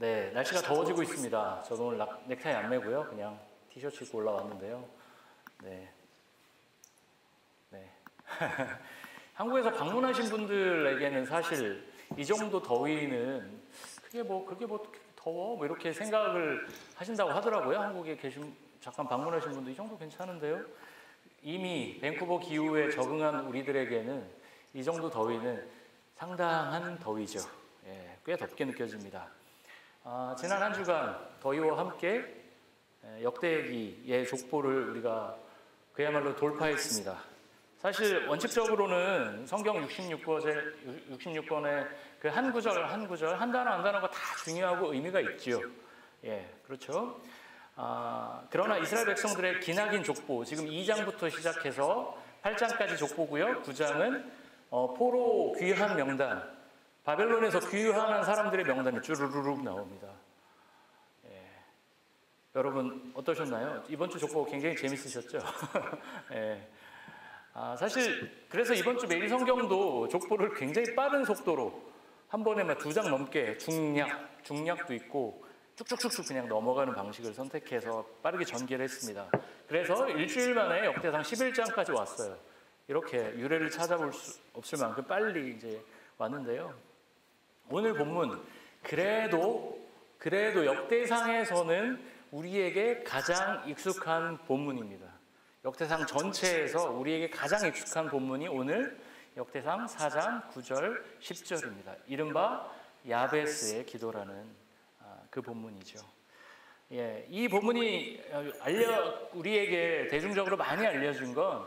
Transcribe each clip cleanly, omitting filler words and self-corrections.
네, 날씨가 더워지고 있습니다. 저도 오늘 넥타이 안 매고요. 그냥 티셔츠 입고 올라왔는데요. 네. 네. 한국에서 방문하신 분들에게는 사실 이 정도 더위는 그게 뭐 더워? 뭐 이렇게 생각을 하신다고 하더라고요. 한국에 잠깐 방문하신 분도 이 정도 괜찮은데요. 이미 밴쿠버 기후에 적응한 우리들에게는 이 정도 더위는 상당한 더위죠. 예, 꽤 덥게 느껴집니다. 지난 한 주간 더위와 함께 역대기의 족보를 우리가 그야말로 돌파했습니다. 사실 원칙적으로는 성경 66권의 그 한 구절 한 구절, 한 단어 한 단어가 다 중요하고 의미가 있죠. 예, 그렇죠. 그러나 이스라엘 백성들의 기나긴 족보, 지금 2장부터 시작해서 8장까지 족보고요. 9장은 포로 귀환 명단, 바벨론에서 귀환한 사람들의 명단이 쭈루루룩 나옵니다. 예. 여러분 어떠셨나요? 이번 주 족보 굉장히 재밌으셨죠? 예. 사실 그래서 이번 주 매일 성경도 족보를 굉장히 빠른 속도로 한 번에 막 2장 넘게 중략도 있고 쭉쭉쭉쭉 그냥 넘어가는 방식을 선택해서 빠르게 전개를 했습니다. 그래서 일주일 만에 역대상 11장까지 왔어요. 이렇게 유래를 찾아볼 수 없을 만큼 빨리 이제 왔는데요. 오늘 본문 그래도 역대상에서는 우리에게 가장 익숙한 본문입니다. 역대상 전체에서 우리에게 가장 익숙한 본문이 오늘 역대상 4장 9절 10절입니다. 이른바 야베스의 기도라는 그 본문이죠. 예, 이 본문이 우리에게 대중적으로 많이 알려진 건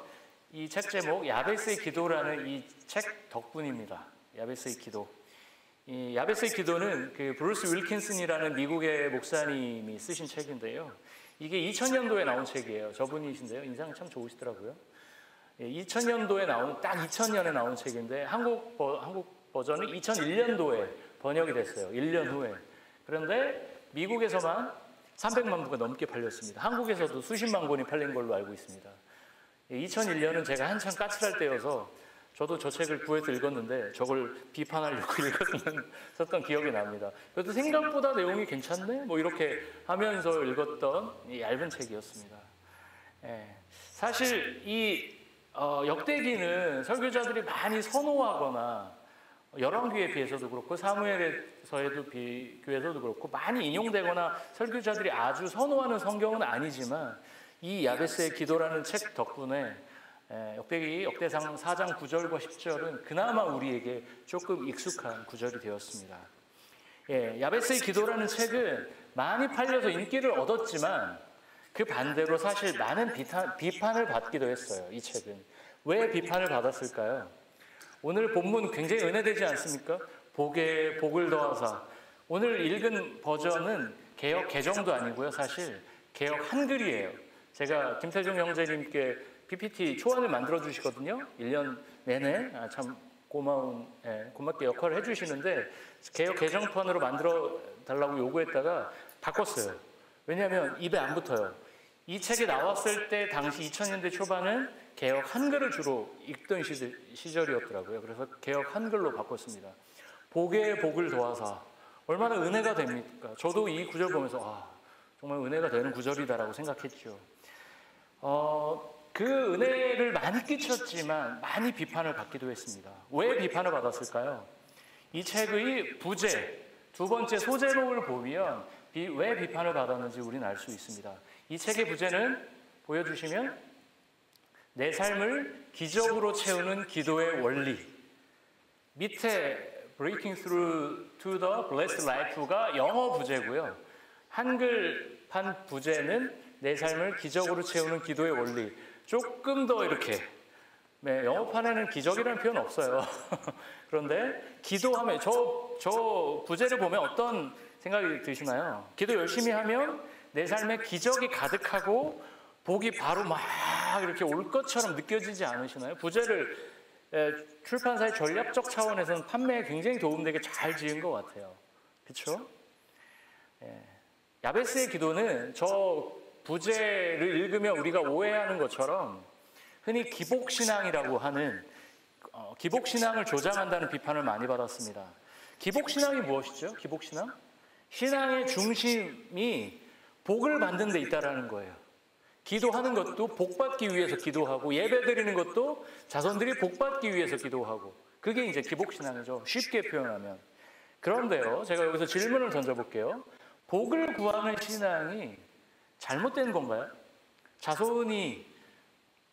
이 책 제목 야베스의 기도라는 이 책 덕분입니다. 야베스의 기도. 이 야베스의 기도는 그 브루스 윌킨슨이라는 미국의 목사님이 쓰신 책인데요. 이게 2000년도에 나온 책이에요. 저분이신데요. 인상이 참 좋으시더라고요. 2000년도에 딱 2000년에 나온 책인데 한국 버전은 2001년도에 번역이 됐어요. 1년 후에. 그런데 미국에서만 300만 부가 넘게 팔렸습니다. 한국에서도 수십만 권이 팔린 걸로 알고 있습니다. 2001년은 제가 한참 까칠할 때여서 저도 저 책을 구해서 읽었는데 저걸 비판하려고 읽었던 기억이 납니다. 그래도 생각보다 내용이 괜찮네? 뭐 이렇게 하면서 읽었던 이 얇은 책이었습니다. 예. 사실 이 역대기는 설교자들이 많이 선호하거나 열왕기에 비해서도 그렇고 사무엘서에도 비교해서도 그렇고 많이 인용되거나 설교자들이 아주 선호하는 성경은 아니지만 이 야베스의 기도라는 책 덕분에 역대상 4장 9절과 10절은 그나마 우리에게 조금 익숙한 구절이 되었습니다. 예, 야베스의 기도라는 책은 많이 팔려서 인기를 얻었지만 그 반대로 사실 많은 비판을 받기도 했어요. 이 책은. 왜 비판을 받았을까요? 오늘 본문 굉장히 은혜되지 않습니까? 복을 더하사. 오늘 읽은 버전은 개역 개정도 아니고요. 사실 개역 한글이에요. 제가 김태중 형제님께 PPT 초안을 만들어 주시거든요. 1년 내내 참 고맙게 역할을 해주시는데 개역 개정판으로 만들어 달라고 요구했다가 바꿨어요. 왜냐하면 입에 안 붙어요. 이 책이 나왔을 때 당시 2000년대 초반은 개역 한글을 주로 읽던 시절이었더라고요. 그래서 개역 한글로 바꿨습니다. 복에 복을 더하사. 얼마나 은혜가 됩니까? 저도 이 구절 보면서 정말 은혜가 되는 구절이다라고 생각했죠. 그 은혜를 많이 끼쳤지만 많이 비판을 받기도 했습니다. 왜 비판을 받았을까요? 이 책의 부제, 두 번째 소제목을 보면 왜 비판을 받았는지 우리는 알 수 있습니다. 이 책의 부제는 보여주시면 내 삶을 기적으로 채우는 기도의 원리. 밑에 Breaking Through to the Blessed Life가 영어 부제고요. 한글판 부제는 내 삶을 기적으로 채우는 기도의 원리. 조금 더 이렇게 영어판에는 기적이라는 표현 없어요. 그런데 기도하면 저 부제를 보면 어떤 생각이 드시나요? 기도 열심히 하면 내 삶에 기적이 가득하고 복이 바로 막 이렇게 올 것처럼 느껴지지 않으시나요? 부제를 출판사의 전략적 차원에서는 판매에 굉장히 도움되게 잘 지은 것 같아요. 그렇죠? 야베스의 기도는 저 부제를 읽으면 우리가 오해하는 것처럼 흔히 기복신앙이라고 하는 기복신앙을 조장한다는 비판을 많이 받았습니다. 기복신앙이 무엇이죠? 기복신앙? 신앙의 중심이 복을 받는 데 있다라는 거예요. 기도하는 것도 복받기 위해서 기도하고, 예배드리는 것도 자손들이 복받기 위해서 기도하고, 그게 이제 기복신앙이죠. 쉽게 표현하면. 그런데요, 제가 여기서 질문을 던져볼게요. 복을 구하는 신앙이 잘못된 건가요? 자손이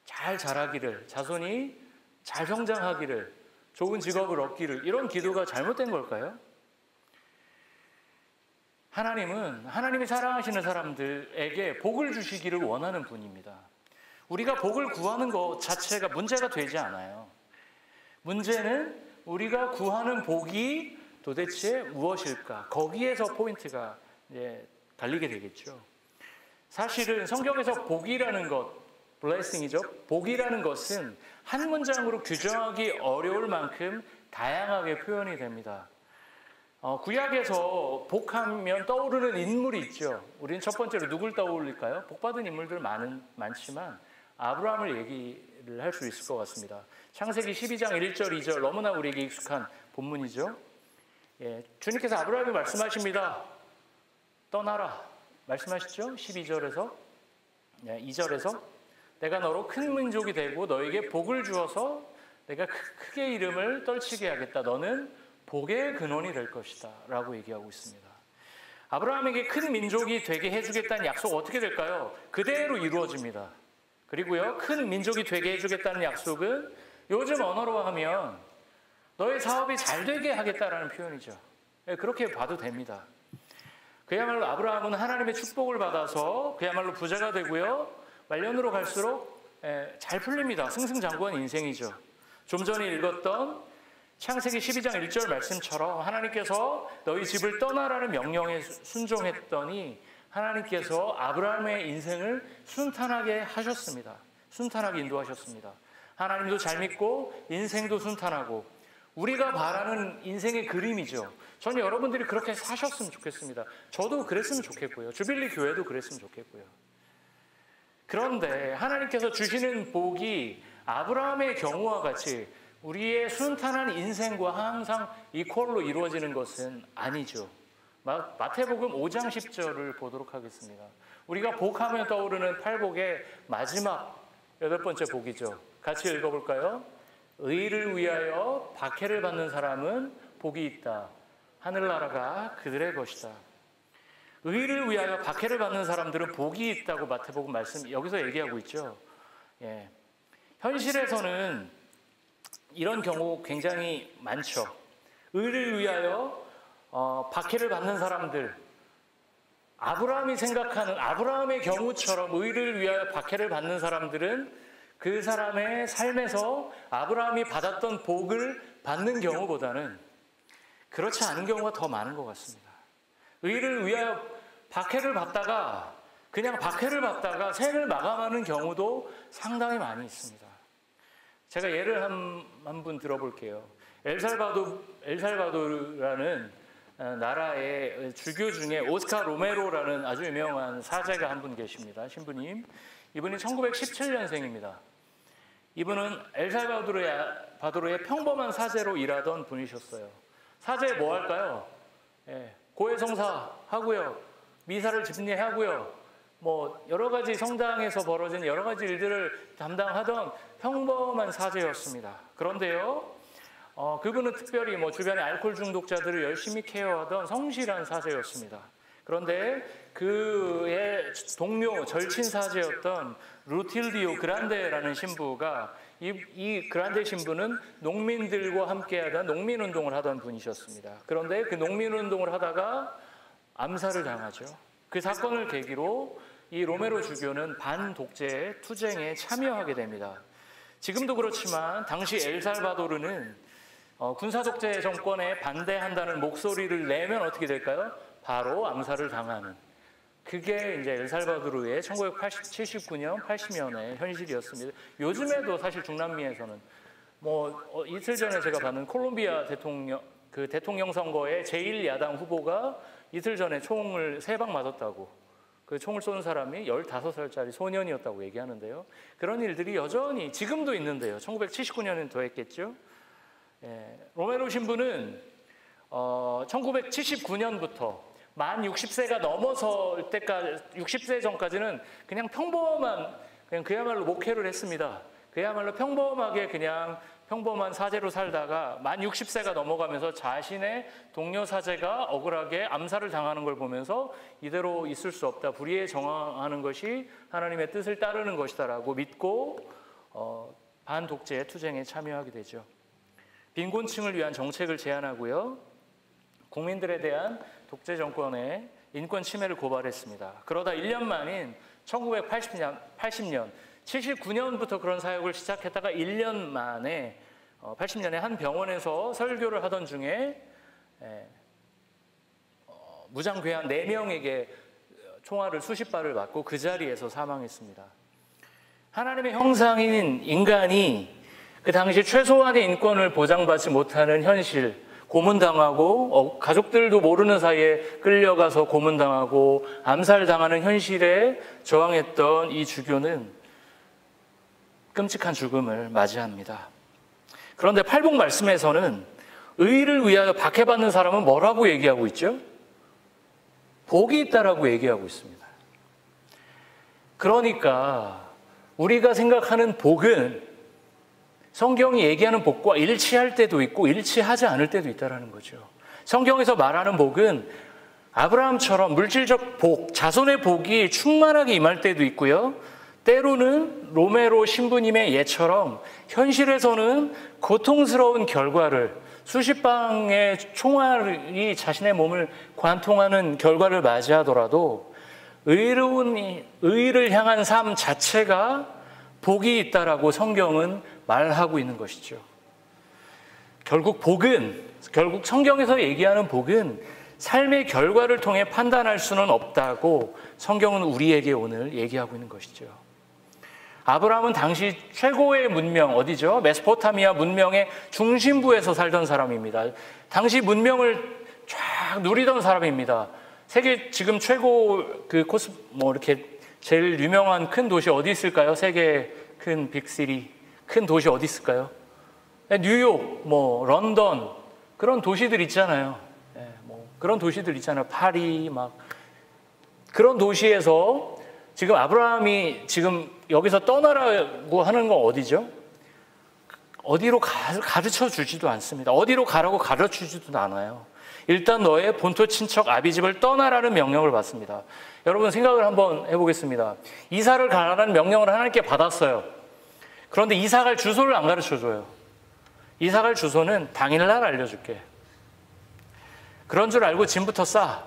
잘 자라기를, 자손이 잘 성장하기를, 좋은 직업을 얻기를, 이런 기도가 잘못된 걸까요? 하나님은 하나님이 사랑하시는 사람들에게 복을 주시기를 원하는 분입니다. 우리가 복을 구하는 것 자체가 문제가 되지 않아요. 문제는 우리가 구하는 복이 도대체 무엇일까? 거기에서 포인트가 갈리게 되겠죠. 사실은 성경에서 복이라는 것, blessing이죠. 복이라는 것은 한 문장으로 규정하기 어려울 만큼 다양하게 표현이 됩니다. 구약에서 복하면 떠오르는 인물이 있죠. 우리는 첫 번째로 누굴 떠올릴까요? 복받은 인물들 많지만 아브라함을 얘기를 할 수 있을 것 같습니다. 창세기 12장 1절, 2절 너무나 우리에게 익숙한 본문이죠. 주님께서 아브라함에게 말씀하십니다. 떠나라. 말씀하시죠? 12절에서 2절에서 내가 너로 큰 민족이 되고 너에게 복을 주어서 내가 크게 이름을 떨치게 하겠다. 너는 복의 근원이 될 것이다 라고 얘기하고 있습니다. 아브라함에게 큰 민족이 되게 해주겠다는 약속 어떻게 될까요? 그대로 이루어집니다. 그리고요, 큰 민족이 되게 해주겠다는 약속은 요즘 언어로 하면 너의 사업이 잘 되게 하겠다라는 표현이죠. 그렇게 봐도 됩니다. 그야말로 아브라함은 하나님의 축복을 받아서 그야말로 부자가 되고요, 말년으로 갈수록 잘 풀립니다. 승승장구한 인생이죠. 좀 전에 읽었던 창세기 12장 1절 말씀처럼 하나님께서 너희 집을 떠나라는 명령에 순종했더니 하나님께서 아브라함의 인생을 순탄하게 하셨습니다. 순탄하게 인도하셨습니다. 하나님도 잘 믿고 인생도 순탄하고, 우리가 바라는 인생의 그림이죠. 저는 여러분들이 그렇게 사셨으면 좋겠습니다. 저도 그랬으면 좋겠고요. 주빌리 교회도 그랬으면 좋겠고요. 그런데 하나님께서 주시는 복이 아브라함의 경우와 같이 우리의 순탄한 인생과 항상 이퀄로 이루어지는 것은 아니죠. 마태복음 5장 10절을 보도록 하겠습니다. 우리가 복하면 떠오르는 팔복의 마지막 8번째 복이죠. 같이 읽어볼까요? 의를 위하여 박해를 받는 사람은 복이 있다. 하늘나라가 그들의 것이다. 의를 위하여 박해를 받는 사람들은 복이 있다고 마태복음 말씀 여기서 얘기하고 있죠. 현실에서는 이런 경우 굉장히 많죠. 의를 위하여 박해를 받는 사람들, 아브라함이 생각하는 아브라함의 경우처럼 의를 위하여 박해를 받는 사람들은 그 사람의 삶에서 아브라함이 받았던 복을 받는 경우보다는 그렇지 않은 경우가 더 많은 것 같습니다. 의를 위하여 박해를 받다가 그냥 박해를 받다가 생을 마감하는 경우도 상당히 많이 있습니다. 제가 예를 한 분 들어볼게요. 엘살바도르라는 나라의 주교 중에 오스카 로메로라는 아주 유명한 사제가 한 분 계십니다. 신부님. 이분이 1917년생입니다. 이분은 엘살바도르의 평범한 사제로 일하던 분이셨어요. 사제 뭐 할까요? 고해성사 하고요. 미사를 집례하고요. 뭐 여러 가지 성당에서 벌어진 여러 가지 일들을 담당하던 평범한 사제였습니다. 그런데요, 그분은 특별히 주변의 알코올 중독자들을 열심히 케어하던 성실한 사제였습니다. 그런데 그의 동료 절친 사제였던 루틸디오 그란데라는 신부가 이 그란데 신부는 농민들과 함께하던 농민운동을 하던 분이셨습니다. 그런데 그 농민운동을 하다가 암살을 당하죠. 그 사건을 계기로 이 로메로 주교는 반독재 투쟁에 참여하게 됩니다. 지금도 그렇지만 당시 엘살바도르는 군사독재 정권에 반대한다는 목소리를 내면 어떻게 될까요? 바로 암살을 당하는, 그게 이제 엘살바도르의 1979년, 80년의 현실이었습니다. 요즘에도 사실 중남미에서는 이틀 전에 제가 봤는 콜롬비아 대통령 선거에 제1야당 후보가 이틀 전에 총을 3방 맞았다고, 그 총을 쏘는 사람이 15살짜리 소년이었다고 얘기하는데요. 그런 일들이 여전히 지금도 있는데요. 1979년엔 더 했겠죠. 로메로 신부는 1979년부터 만 60세가 넘어설 때까지 60세 전까지는 그냥 평범한 그냥 그야말로 목회를 했습니다. 그야말로 평범하게 그냥 평범한 사제로 살다가 만 60세가 넘어가면서 자신의 동료 사제가 억울하게 암살을 당하는 걸 보면서 이대로 있을 수 없다. 불의에 저항하는 것이 하나님의 뜻을 따르는 것이다라고 믿고 반독재 투쟁에 참여하게 되죠. 빈곤층을 위한 정책을 제안하고요. 국민들에 대한 독재 정권의 인권 침해를 고발했습니다. 그러다 1년 만인 1980년 79년부터 그런 사역을 시작했다가 1년 만에 80년에 한 병원에서 설교를 하던 중에 무장괴한 4명에게 총알을 수십 발을 맞고 그 자리에서 사망했습니다. 하나님의 형상인 인간이 그 당시 최소한의 인권을 보장받지 못하는 현실, 고문당하고 가족들도 모르는 사이에 끌려가서 고문당하고 암살당하는 현실에 저항했던 이 주교는 끔찍한 죽음을 맞이합니다. 그런데 팔복 말씀에서는 의를 위하여 박해받는 사람은 뭐라고 얘기하고 있죠? 복이 있다라고 얘기하고 있습니다. 그러니까 우리가 생각하는 복은 성경이 얘기하는 복과 일치할 때도 있고 일치하지 않을 때도 있다는 거죠. 성경에서 말하는 복은 아브라함처럼 물질적 복, 자손의 복이 충만하게 임할 때도 있고요. 때로는 로메로 신부님의 예처럼 현실에서는 고통스러운 결과를 수십 방의 총알이 자신의 몸을 관통하는 결과를 맞이하더라도 의를 향한 삶 자체가 복이 있다라고 성경은 말하고 있는 것이죠. 결국 성경에서 얘기하는 복은 삶의 결과를 통해 판단할 수는 없다고 성경은 우리에게 오늘 얘기하고 있는 것이죠. 아브라함은 당시 최고의 문명 어디죠? 메소포타미아 문명의 중심부에서 살던 사람입니다. 당시 문명을 쫙 누리던 사람입니다. 세계 지금 최고 이렇게 제일 유명한 큰 도시 어디 있을까요? 세계 큰 빅시리 큰 도시 어디 있을까요? 뉴욕, 런던 그런 도시들 있잖아요. 그런 도시들 있잖아요. 파리 그런 도시에서 지금 아브라함이 지금 여기서 떠나라고 하는 건 어디죠? 어디로 가르쳐 주지도 않습니다. 어디로 가라고 가르쳐 주지도 않아요. 일단 너의 본토 친척 아비집을 떠나라는 명령을 받습니다. 여러분 생각을 한번 해보겠습니다. 이사를 가라는 명령을 하나님께 받았어요. 그런데 이사 갈 주소를 안 가르쳐 줘요. 이사 갈 주소는 당일날 알려줄게. 그런 줄 알고 짐부터 싸.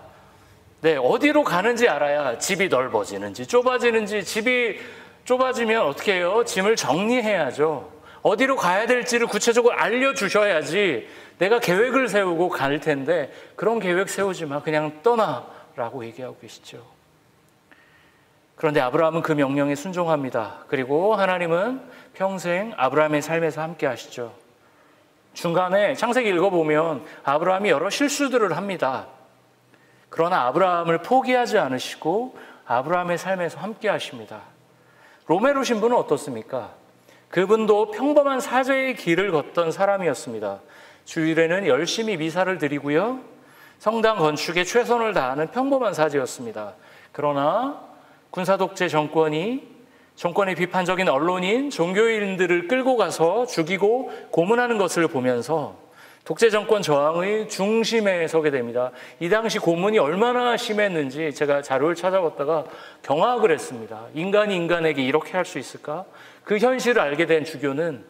네, 어디로 가는지 알아야 집이 넓어지는지 좁아지는지, 집이 좁아지면 어떻게 해요? 짐을 정리해야죠. 어디로 가야 될지를 구체적으로 알려주셔야지 내가 계획을 세우고 갈 텐데 그런 계획 세우지 마. 그냥 떠나라고 얘기하고 계시죠. 그런데 아브라함은 그 명령에 순종합니다. 그리고 하나님은 평생 아브라함의 삶에서 함께 하시죠. 중간에 창세기 읽어보면 아브라함이 여러 실수들을 합니다. 그러나 아브라함을 포기하지 않으시고 아브라함의 삶에서 함께 하십니다. 로메로 신부는 어떻습니까? 그분도 평범한 사제의 길을 걷던 사람이었습니다. 주일에는 열심히 미사를 드리고요. 성당 건축에 최선을 다하는 평범한 사제였습니다. 그러나 군사독재 정권의 비판적인 언론인, 종교인들을 끌고 가서 죽이고 고문하는 것을 보면서 독재 정권 저항의 중심에 서게 됩니다. 이 당시 고문이 얼마나 심했는지 제가 자료를 찾아봤다가 경악을 했습니다. 인간이 인간에게 이렇게 할 수 있을까? 그 현실을 알게 된 주교는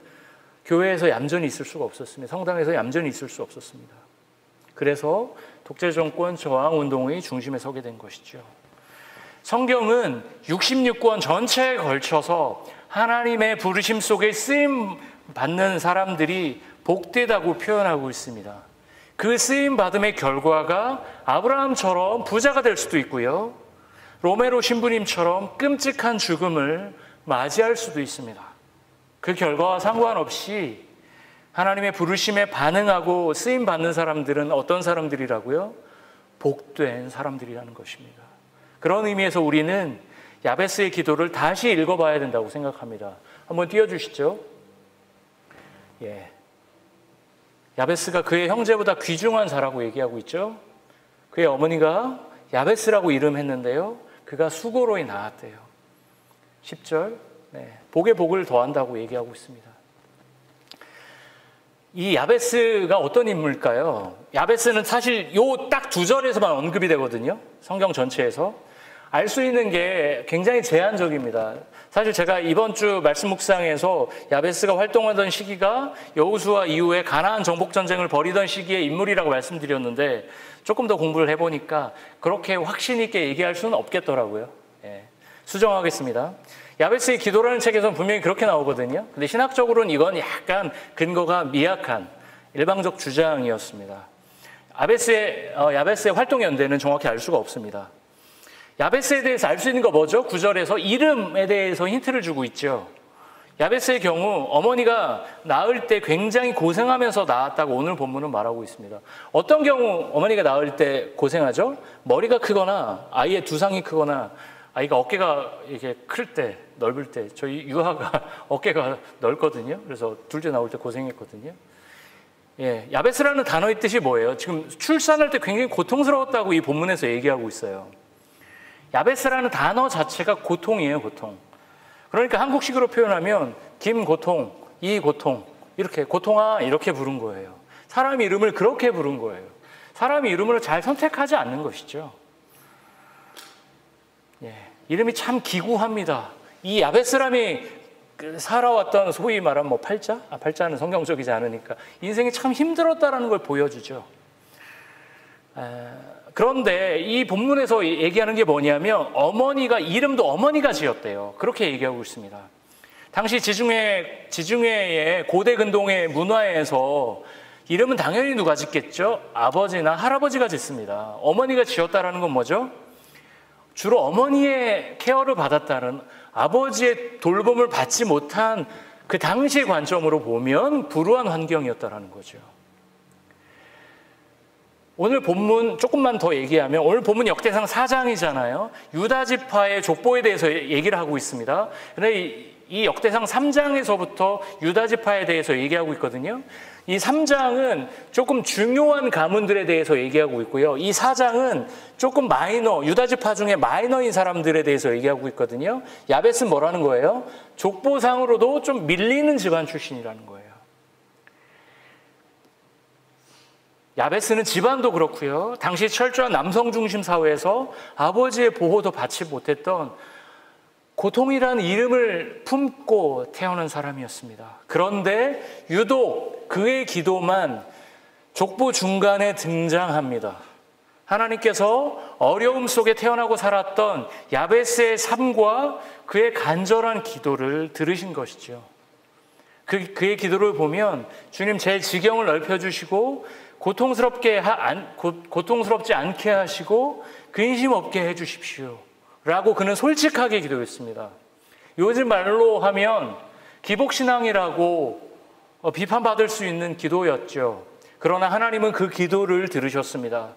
교회에서 얌전히 있을 수가 없었습니다. 성당에서 얌전히 있을 수 없었습니다. 그래서 독재 정권 저항 운동의 중심에 서게 된 것이죠. 성경은 66권 전체에 걸쳐서 하나님의 부르심 속에 쓰임 받는 사람들이 복되다고 표현하고 있습니다. 그 쓰임 받음의 결과가 아브라함처럼 부자가 될 수도 있고요. 로메로 신부님처럼 끔찍한 죽음을 맞이할 수도 있습니다. 그 결과와 상관없이 하나님의 부르심에 반응하고 쓰임 받는 사람들은 어떤 사람들이라고요? 복된 사람들이라는 것입니다. 그런 의미에서 우리는 야베스의 기도를 다시 읽어봐야 된다고 생각합니다. 한번 띄워주시죠. 야베스가 그의 형제보다 귀중한 자라고 얘기하고 있죠. 그의 어머니가 야베스라고 이름했는데요. 그가 수고로이 낳았대요. 10절. 복에 복을 더한다고 얘기하고 있습니다. 이 야베스가 어떤 인물일까요? 야베스는 사실 요 딱 2절에서만 언급이 되거든요. 성경 전체에서. 알 수 있는 게 굉장히 제한적입니다. 사실 제가 이번 주 말씀 묵상에서 야베스가 활동하던 시기가 여호수아 이후에 가나안 정복 전쟁을 벌이던 시기의 인물이라고 말씀드렸는데 조금 더 공부를 해보니까 그렇게 확신 있게 얘기할 수는 없겠더라고요. 수정하겠습니다. 야베스의 기도라는 책에서는 분명히 그렇게 나오거든요. 근데 신학적으로는 이건 약간 근거가 미약한 일방적 주장이었습니다. 야베스의 활동 연대는 정확히 알 수가 없습니다. 야베스에 대해서 알 수 있는 거 뭐죠? 9절에서 이름에 대해서 힌트를 주고 있죠. 야베스의 경우 어머니가 낳을 때 굉장히 고생하면서 낳았다고 오늘 본문은 말하고 있습니다. 어떤 경우 어머니가 낳을 때 고생하죠? 머리가 크거나 아이의 두상이 크거나 아이가 어깨가 이렇게 클 때, 넓을 때, 저희 유아가 어깨가 넓거든요. 그래서 둘째 나올 때 고생했거든요. 야베스라는 단어의 뜻이 뭐예요? 지금 출산할 때 굉장히 고통스러웠다고 이 본문에서 얘기하고 있어요. 야베스라는 단어 자체가 고통이에요, 고통. 그러니까 한국식으로 표현하면 김고통, 이고통, 이렇게 고통아 이렇게 부른 거예요. 사람 이름을 그렇게 부른 거예요. 사람 이름을 잘 선택하지 않는 것이죠. 이름이 참 기구합니다. 이 야베스람이 살아왔던 소위 말하면 뭐 팔자? 팔자는 성경적이지 않으니까 인생이 참 힘들었다라는 걸 보여주죠. 그런데 이 본문에서 얘기하는 게 뭐냐면 어머니가 이름도 어머니가 지었대요. 그렇게 얘기하고 있습니다. 당시 지중해의 고대 근동의 문화에서 이름은 당연히 누가 짓겠죠? 아버지나 할아버지가 짓습니다. 어머니가 지었다라는 건 뭐죠? 주로 어머니의 케어를 받았다는, 아버지의 돌봄을 받지 못한 그 당시의 관점으로 보면 불우한 환경이었다라는 거죠. 오늘 본문 조금만 더 얘기하면, 오늘 본문 역대상 4장이잖아요. 유다 지파의 족보에 대해서 얘기를 하고 있습니다. 그런데 이 역대상 3장에서부터 유다 지파에 대해서 얘기하고 있거든요. 이 3장은 조금 중요한 가문들에 대해서 얘기하고 있고요. 이 4장은 조금 유다 지파 중에 마이너인 사람들에 대해서 얘기하고 있거든요. 야벳은 뭐라는 거예요? 족보상으로도 좀 밀리는 집안 출신이라는 거예요. 야베스는 집안도 그렇고요. 당시 철저한 남성 중심 사회에서 아버지의 보호도 받지 못했던 고통이라는 이름을 품고 태어난 사람이었습니다. 그런데 유독 그의 기도만 족보 중간에 등장합니다. 하나님께서 어려움 속에 태어나고 살았던 야베스의 삶과 그의 간절한 기도를 들으신 것이죠. 그의 기도를 보면 주님 제 지경을 넓혀주시고 고통스럽지 않게 하시고 근심 없게 해주십시오 라고 그는 솔직하게 기도했습니다. 요즘 말로 하면 기복신앙이라고 비판받을 수 있는 기도였죠. 그러나 하나님은 그 기도를 들으셨습니다.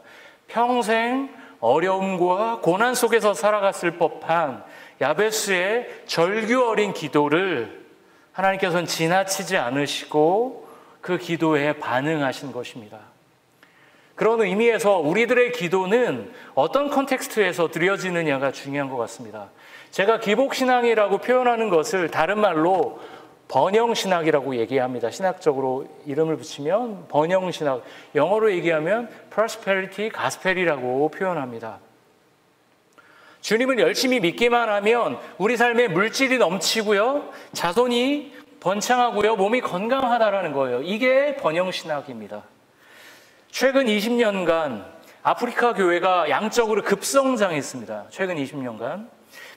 평생 어려움과 고난 속에서 살아갔을 법한 야베스의 절규 어린 기도를 하나님께서는 지나치지 않으시고 그 기도에 반응하신 것입니다. 그런 의미에서 우리들의 기도는 어떤 컨텍스트에서 드려지느냐가 중요한 것 같습니다. 제가 기복신앙이라고 표현하는 것을 다른 말로 번영신학이라고 얘기합니다. 신학적으로 이름을 붙이면 번영신학, 영어로 얘기하면 prosperity gospel이라고 표현합니다. 주님을 열심히 믿기만 하면 우리 삶에 물질이 넘치고요, 자손이 번창하고요, 몸이 건강하다라는 거예요. 이게 번영신학입니다. 최근 20년간 아프리카 교회가 양적으로 급성장했습니다. 최근 20년간.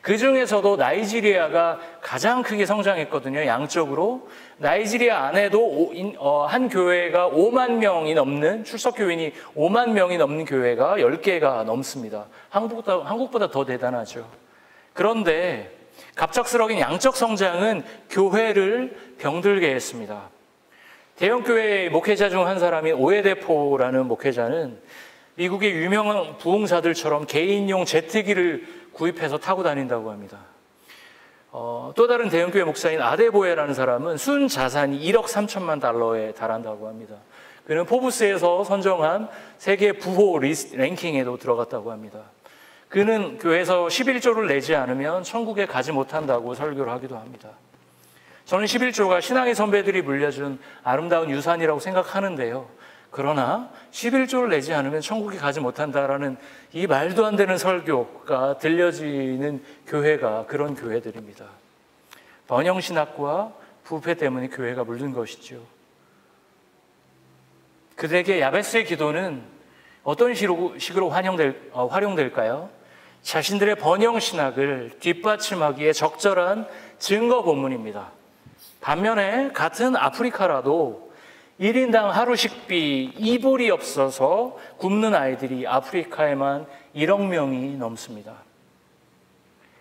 그 중에서도 나이지리아가 가장 크게 성장했거든요. 양적으로. 나이지리아 안에도 한 교회가 5만 명이 넘는, 출석교인이 5만 명이 넘는 교회가 10개가 넘습니다. 한국보다 더 대단하죠. 그런데 갑작스러운 양적 성장은 교회를 병들게 했습니다. 대형교회 목회자 중 한 사람인 오에데포라는 목회자는 미국의 유명한 부흥사들처럼 개인용 제트기를 구입해서 타고 다닌다고 합니다. 또 다른 대형교회 목사인 아데보에라는 사람은 순 자산이 1억 3천만 달러에 달한다고 합니다. 그는 포브스에서 선정한 세계 부호 랭킹에도 들어갔다고 합니다. 그는 교회에서 11조를 내지 않으면 천국에 가지 못한다고 설교를 하기도 합니다. 저는 11조가 신앙의 선배들이 물려준 아름다운 유산이라고 생각하는데요. 그러나 11조를 내지 않으면 천국에 가지 못한다라는 이 말도 안 되는 설교가 들려지는 교회가 그런 교회들입니다. 번영신학과 부패 때문에 교회가 물든 것이죠. 그들에게 야베스의 기도는 어떤 식으로 활용될까요? 자신들의 번영신학을 뒷받침하기에 적절한 증거 본문입니다. 반면에 같은 아프리카라도 1인당 하루 식비 2불이 없어서 굶는 아이들이 아프리카에만 1억 명이 넘습니다.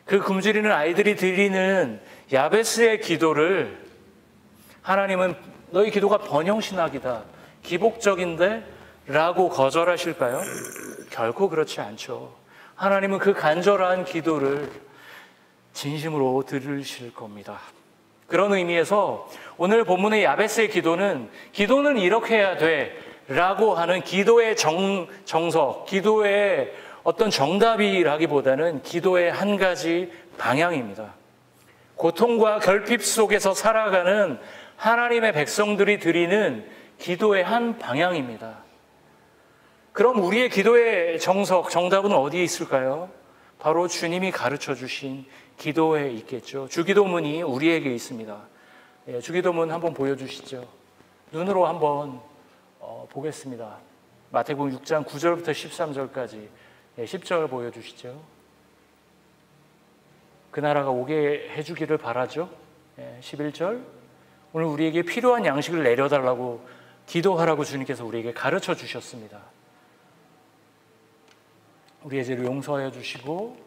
그 굶주리는 아이들이 드리는 야베스의 기도를 하나님은 너희 기도가 번영신학이다, 기복적인데? 라고 거절하실까요? 결코 그렇지 않죠. 하나님은 그 간절한 기도를 진심으로 들으실 겁니다. 그런 의미에서 오늘 본문의 야베스의 기도는 이렇게 해야 돼 라고 하는 기도의 정석, 기도의 어떤 정답이라기보다는 기도의 한 가지 방향입니다. 고통과 결핍 속에서 살아가는 하나님의 백성들이 드리는 기도의 한 방향입니다. 그럼 우리의 기도의 정답은 어디에 있을까요? 바로 주님이 가르쳐 주신 기도에 있겠죠. 주기도문이 우리에게 있습니다. 주기도문 한번 보여주시죠. 눈으로 한번 보겠습니다. 마태복음 6장 9절부터 13절까지 10절 보여주시죠. 그 나라가 오게 해주기를 바라죠. 11절 오늘 우리에게 필요한 양식을 내려달라고 기도하라고 주님께서 우리에게 가르쳐 주셨습니다. 우리의 죄를 용서하여 주시고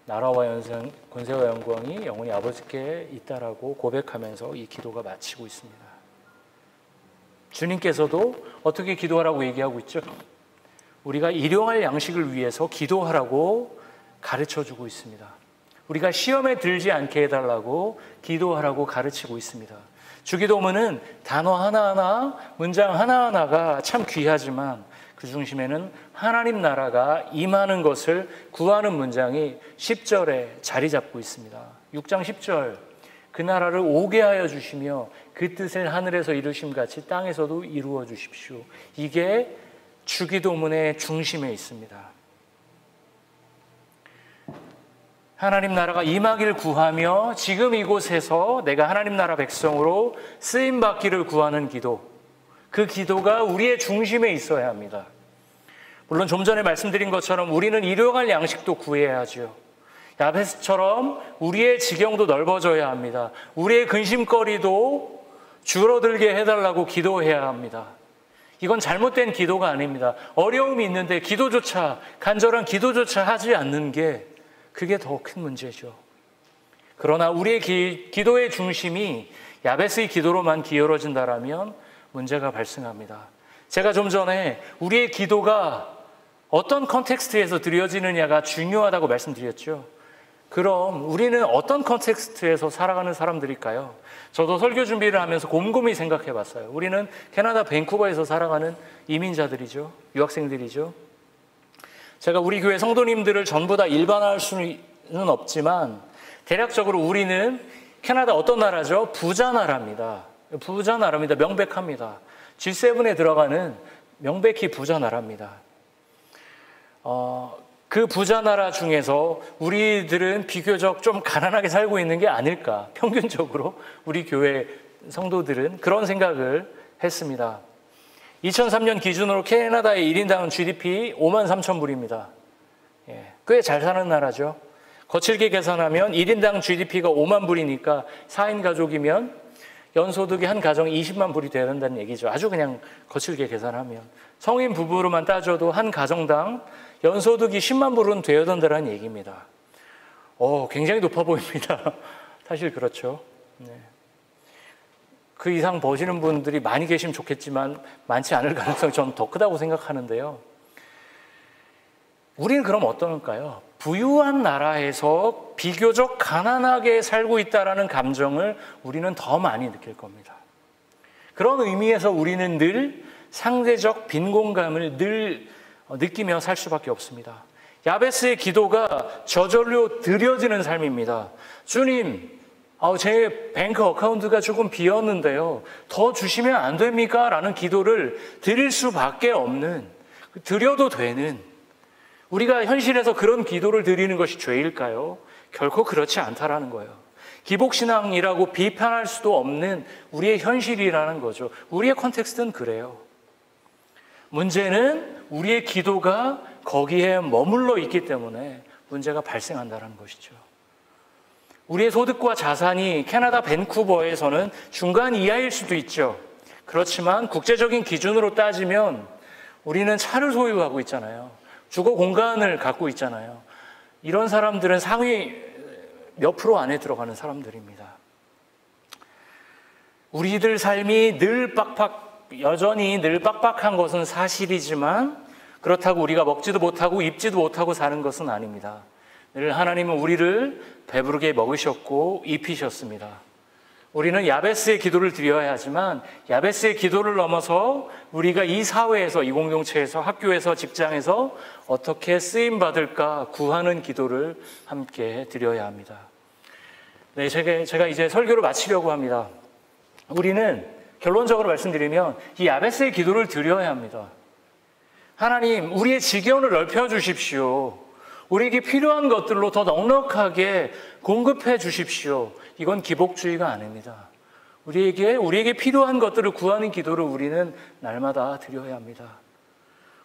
나라와 권세와 영광이 영원히 아버지께 있다라고 고백하면서 이 기도가 마치고 있습니다. 주님께서도 어떻게 기도하라고 얘기하고 있죠? 우리가 일용할 양식을 위해서 기도하라고 가르쳐주고 있습니다. 우리가 시험에 들지 않게 해달라고 기도하라고 가르치고 있습니다. 주기도문은 단어 하나하나, 문장 하나하나가 참 귀하지만 그 중심에는 하나님 나라가 임하는 것을 구하는 문장이 10절에 자리 잡고 있습니다. 6장 10절 그 나라를 오게 하여 주시며 그 뜻을 하늘에서 이루심같이 땅에서도 이루어 주십시오. 이게 주기도문의 중심에 있습니다. 하나님 나라가 임하기를 구하며 지금 이곳에서 내가 하나님 나라 백성으로 쓰임받기를 구하는 기도, 그 기도가 우리의 중심에 있어야 합니다. 물론 좀 전에 말씀드린 것처럼 우리는 일용할 양식도 구해야 하죠. 야베스처럼 우리의 지경도 넓어져야 합니다. 우리의 근심거리도 줄어들게 해달라고 기도해야 합니다. 이건 잘못된 기도가 아닙니다. 어려움이 있는데 간절한 기도조차 하지 않는 게 그게 더 큰 문제죠. 그러나 우리의 기도의 중심이 야베스의 기도로만 기울어진다라면 문제가 발생합니다. 제가 좀 전에 우리의 기도가 어떤 컨텍스트에서 드려지느냐가 중요하다고 말씀드렸죠. 그럼 우리는 어떤 컨텍스트에서 살아가는 사람들일까요? 저도 설교 준비를 하면서 곰곰이 생각해 봤어요. 우리는 캐나다 밴쿠버에서 살아가는 이민자들이죠. 유학생들이죠. 제가 우리 교회 성도님들을 전부 다 일반화할 수는 없지만 대략적으로 우리는 캐나다 어떤 나라죠? 부자 나라입니다. 명백합니다. G7에 들어가는 명백히 부자 나라입니다. 그 부자 나라 중에서 우리들은 비교적 좀 가난하게 살고 있는 게 아닐까. 평균적으로 우리 교회 성도들은 그런 생각을 했습니다. 2003년 기준으로 캐나다의 1인당 GDP 53,000불입니다. 꽤 잘 사는 나라죠. 거칠게 계산하면 1인당 GDP가 5만 불이니까 4인 가족이면 연소득이 한 가정에 20만 불이 돼야 된다는 얘기죠. 아주 그냥 거칠게 계산하면. 성인 부부로만 따져도 한 가정당 연소득이 10만 불은 되어야 된다는 얘기입니다. 굉장히 높아 보입니다. 사실 그렇죠. 네. 그 이상 버시는 분들이 많이 계시면 좋겠지만 많지 않을 가능성이 저는 더 크다고 생각하는데요. 우리는 그럼 어떨까요? 부유한 나라에서 비교적 가난하게 살고 있다는 감정을 우리는 더 많이 느낄 겁니다. 그런 의미에서 우리는 늘 상대적 빈곤감을 늘 느끼며 살 수밖에 없습니다. 야베스의 기도가 저절로 드려지는 삶입니다. 주님, 제 뱅크 어카운트가 조금 비었는데요. 더 주시면 안 됩니까? 라는 기도를 드릴 수밖에 없는, 드려도 되는, 우리가 현실에서 그런 기도를 드리는 것이 죄일까요? 결코 그렇지 않다라는 거예요. 기복신앙이라고 비판할 수도 없는 우리의 현실이라는 거죠. 우리의 컨텍스트는 그래요. 문제는 우리의 기도가 거기에 머물러 있기 때문에 문제가 발생한다는 것이죠. 우리의 소득과 자산이 캐나다 밴쿠버에서는 중간 이하일 수도 있죠. 그렇지만 국제적인 기준으로 따지면 우리는 차를 소유하고 있잖아요. 주거 공간을 갖고 있잖아요. 이런 사람들은 상위 몇 프로 안에 들어가는 사람들입니다. 우리들 삶이 여전히 늘 빡빡한 것은 사실이지만 그렇다고 우리가 먹지도 못하고 입지도 못하고 사는 것은 아닙니다. 늘 하나님은 우리를 배부르게 먹으셨고 입히셨습니다. 우리는 야베스의 기도를 드려야 하지만 야베스의 기도를 넘어서 우리가 이 사회에서, 이 공동체에서, 학교에서, 직장에서 어떻게 쓰임받을까 구하는 기도를 함께 드려야 합니다. 네, 제가 이제 설교를 마치려고 합니다. 우리는 결론적으로 말씀드리면 이 야베스의 기도를 드려야 합니다. 하나님, 우리의 지경을 넓혀주십시오. 우리에게 필요한 것들로 더 넉넉하게 공급해 주십시오. 이건 기복주의가 아닙니다. 우리에게 필요한 것들을 구하는 기도를 우리는 날마다 드려야 합니다.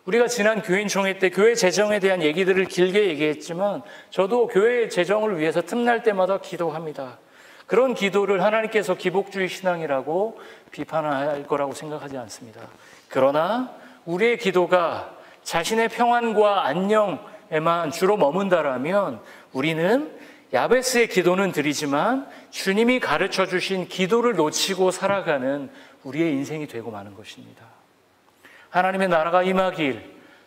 우리가 지난 교인총회 때 교회 재정에 대한 얘기들을 길게 얘기했지만 저도 교회 재정을 위해서 틈날 때마다 기도합니다. 그런 기도를 하나님께서 기복주의 신앙이라고 비판할 거라고 생각하지 않습니다. 그러나 우리의 기도가 자신의 평안과 안녕에만 주로 머문다라면 우리는 야베스의 기도는 드리지만 주님이 가르쳐 주신 기도를 놓치고 살아가는 우리의 인생이 되고 마는 것입니다. 하나님의 나라가 임하길,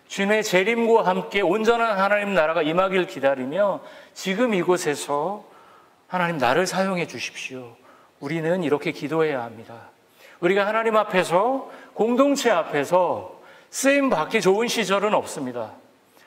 주님의 재림과 함께 온전한 하나님 나라가 임하길 기다리며 지금 이곳에서 하나님 나를 사용해 주십시오. 우리는 이렇게 기도해야 합니다. 우리가 하나님 앞에서, 공동체 앞에서 쓰임 받기 좋은 시절은 없습니다.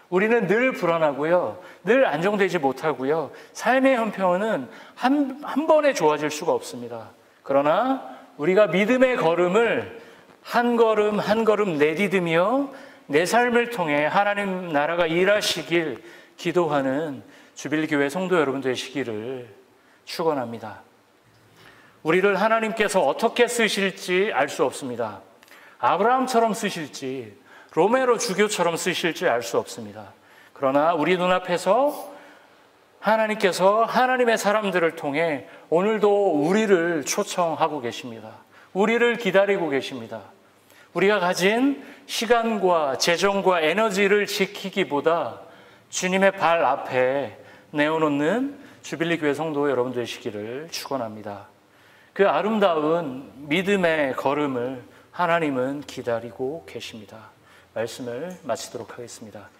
우리는 늘 불안하고요, 늘 안정되지 못하고요, 삶의 형편은 한 번에 좋아질 수가 없습니다. 그러나 우리가 믿음의 걸음을 한 걸음 한 걸음 내디디며 내 삶을 통해 하나님 나라가 일하시길 기도하는 주빌교회 성도 여러분 되시기를 축원합니다. 우리를 하나님께서 어떻게 쓰실지 알 수 없습니다. 아브라함처럼 쓰실지 로메로 주교처럼 쓰실지 알 수 없습니다. 그러나 우리 눈앞에서 하나님께서 하나님의 사람들을 통해 오늘도 우리를 초청하고 계십니다. 우리를 기다리고 계십니다. 우리가 가진 시간과 재정과 에너지를 지키기보다 주님의 발 앞에 내어놓는 주빌리 교회 성도 여러분 되시기를 축원합니다. 그 아름다운 믿음의 걸음을 하나님은 기다리고 계십니다. 말씀을 마치도록 하겠습니다.